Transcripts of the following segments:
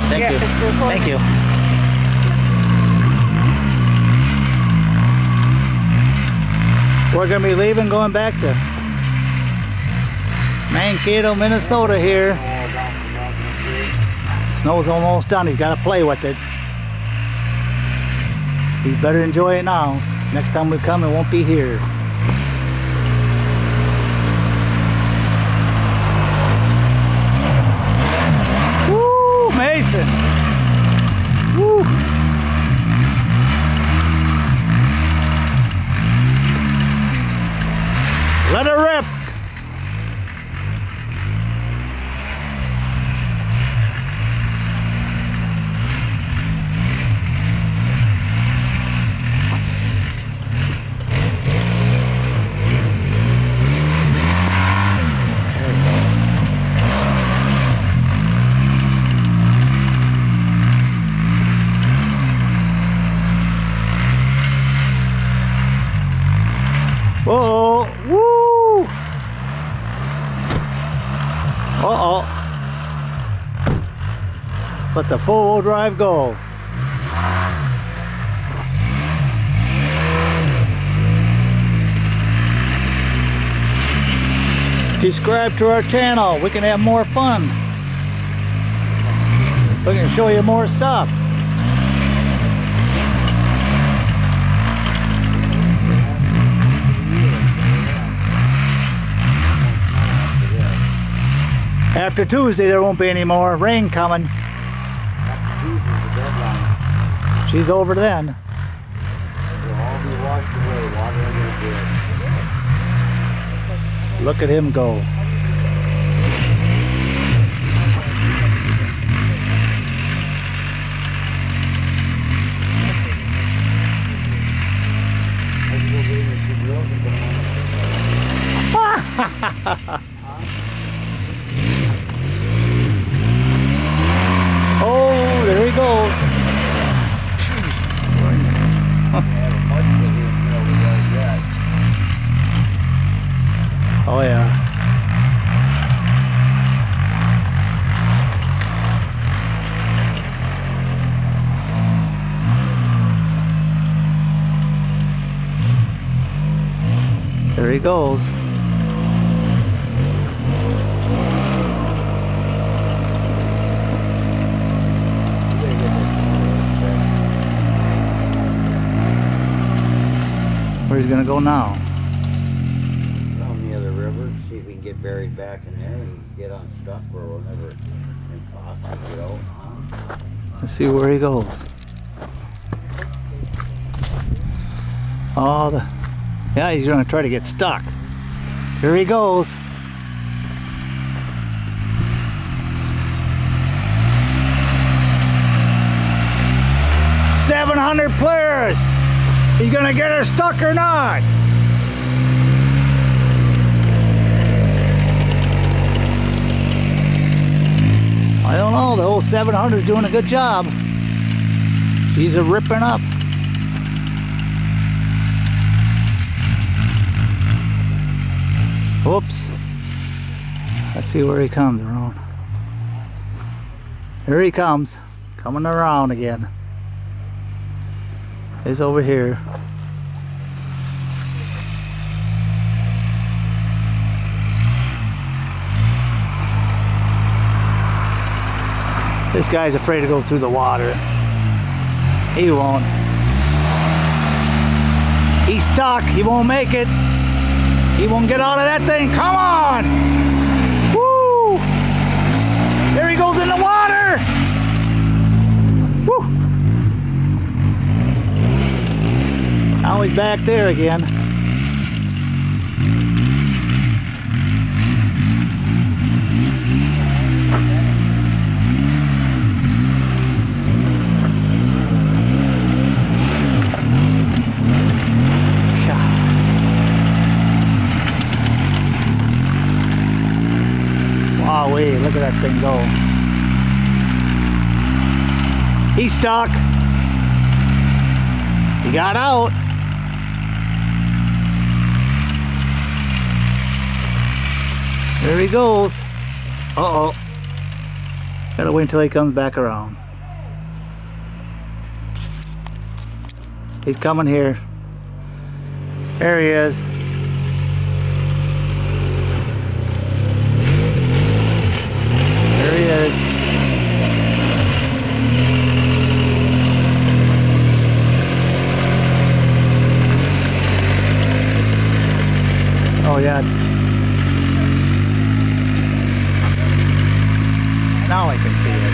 Thank Yeah, you. it's recording. Thank you. We're gonna be leaving, going back to Mankato, Minnesota here. Snow's almost done. He's got to play with it. He better enjoy it now. Next time we come, it won't be here. Woo, Mason. Woo. Let it rip. Whoa, woo! Uh-oh. Let the four-wheel drive go. Subscribe to our channel. We can have more fun. We can show you more stuff. After Tuesday, there won't be any more rain coming. She's over then. They'll all be washed away, water under the bridge. Look at him go. Oh, there he goes. Oh yeah. There he goes. Where's he gonna go now? Down near the river, see if we can get buried back in there and get unstuck where we'll never impossible get out. Let's see where he goes. Oh, yeah, he's gonna try to get stuck. Here he goes. $700 players. He's gonna get her stuck or not? I don't know. The whole 700 is doing a good job. These are ripping up. Whoops. Let's see where he comes around. Here he comes. Coming around again. He's over here. This guy's afraid to go through the water. He won't. He's stuck. He won't make it. He won't get out of that thing. Come on! Woo! There he goes in the water! Woo! Now he's back there again. Wowee, look at that thing go. He's stuck. He got out. There he goes. Uh-oh. Gotta wait until he comes back around. He's coming here. There he is. There he is. Oh yeah, now I can see it.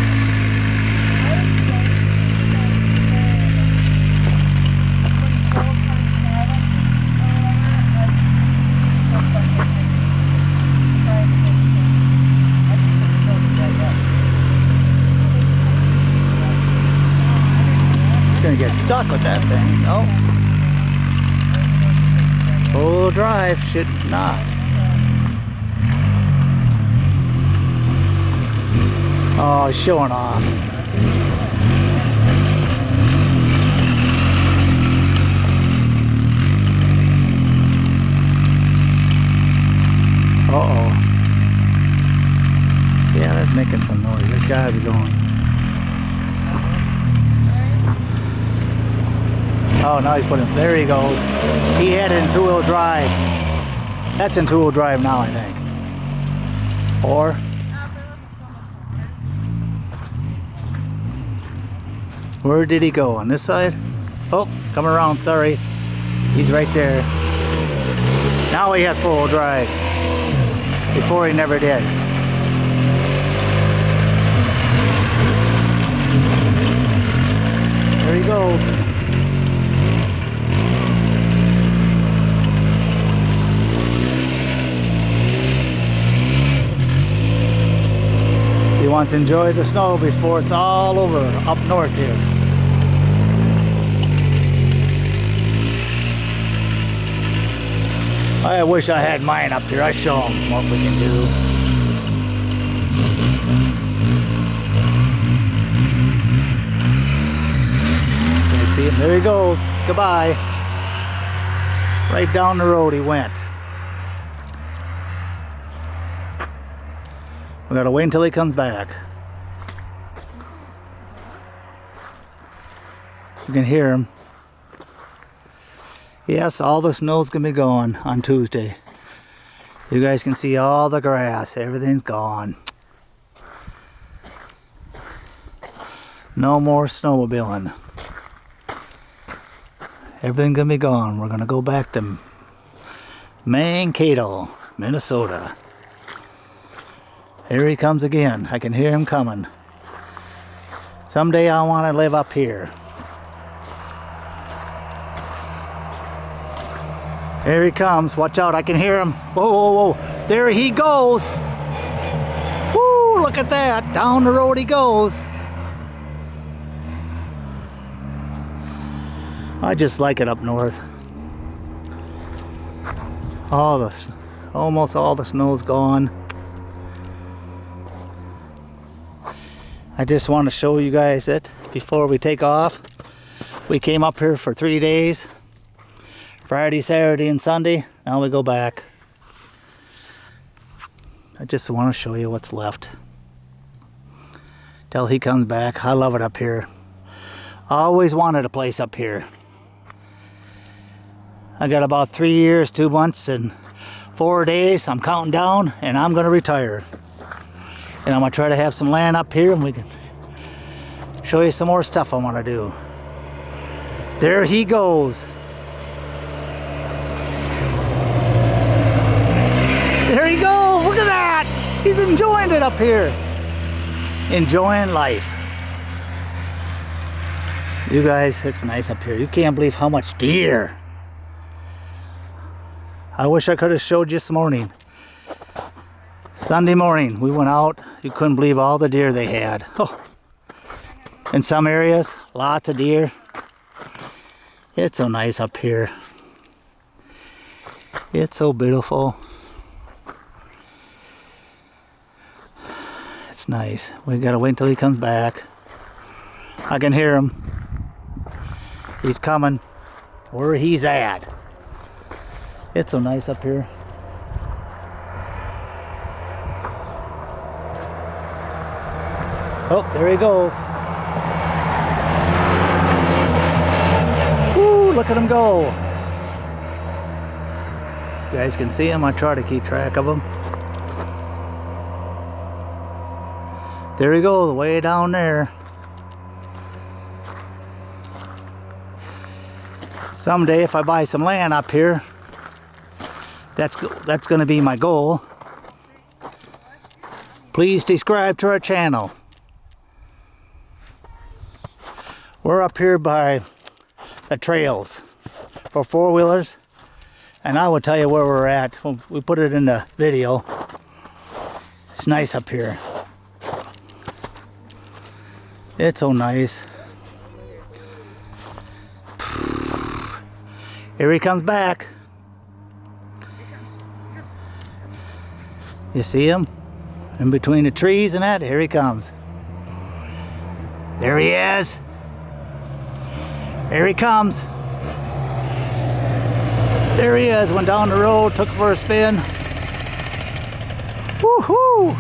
Gonna get stuck with that thing. Oh, full drive should not. Oh, he's showing off. Uh-oh. Yeah, that's making some noise. It's gotta be going. Oh, now he's putting, there he goes. He had it in two-wheel drive. That's in two-wheel drive now, I think. Or, where did he go? On this side? Oh, come around, sorry. He's right there. Now he has four-wheel drive. Before he never did. There he goes. He wants to enjoy the snow before it's all over up north here. I wish I had mine up here. I'd show him what we can do. Can you see him? There he goes. Goodbye. Right down the road he went. We gotta wait until he comes back. You can hear him. Yes, all the snow's gonna be gone on Tuesday. You guys can see all the grass. Everything's gone. No more snowmobiling. Everything's gonna be gone. We're gonna go back to Mankato, Minnesota. Here he comes again. I can hear him coming. Someday I want to live up here. Here he comes. Watch out, I can hear him. Whoa, whoa, whoa. There he goes. Woo, look at that. Down the road he goes. I just like it up north. Almost all the snow's gone. I just want to show you guys it before we take off. We came up here for 3 days. Friday, Saturday, and Sunday. Now we go back. I just want to show you what's left. Till he comes back. I love it up here. I always wanted a place up here. I got about 3 years, 2 months, and 4 days. I'm counting down, and I'm going to retire. And I'm going to try to have some land up here, and we can show you some more stuff I want to do. There he goes. There he goes. Look at that. He's enjoying it up here. Enjoying life. You guys, it's nice up here. You can't believe how much deer. I wish I could have showed you this morning. Sunday morning, we went out. You couldn't believe all the deer they had. Oh. In some areas, lots of deer. It's so nice up here. It's so beautiful. It's nice. We gotta wait until he comes back. I can hear him. He's coming. Where he's at. It's so nice up here. Oh, there he goes. Woo, look at him go. You guys can see him. I try to keep track of him. There he goes, way down there. Someday, if I buy some land up here, that's going to be my goal. Please subscribe to our channel. We're up here by the trails for four-wheelers, and I will tell you where we're at. We put it in the video. It's nice up here. It's so nice. Here he comes back. You see him? In between the trees and that, here he comes. There he is. Here he comes. There he is, went down the road, took for a spin. Woohoo!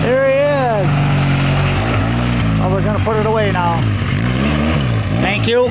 There he is. Oh, we're gonna put it away now. Thank you.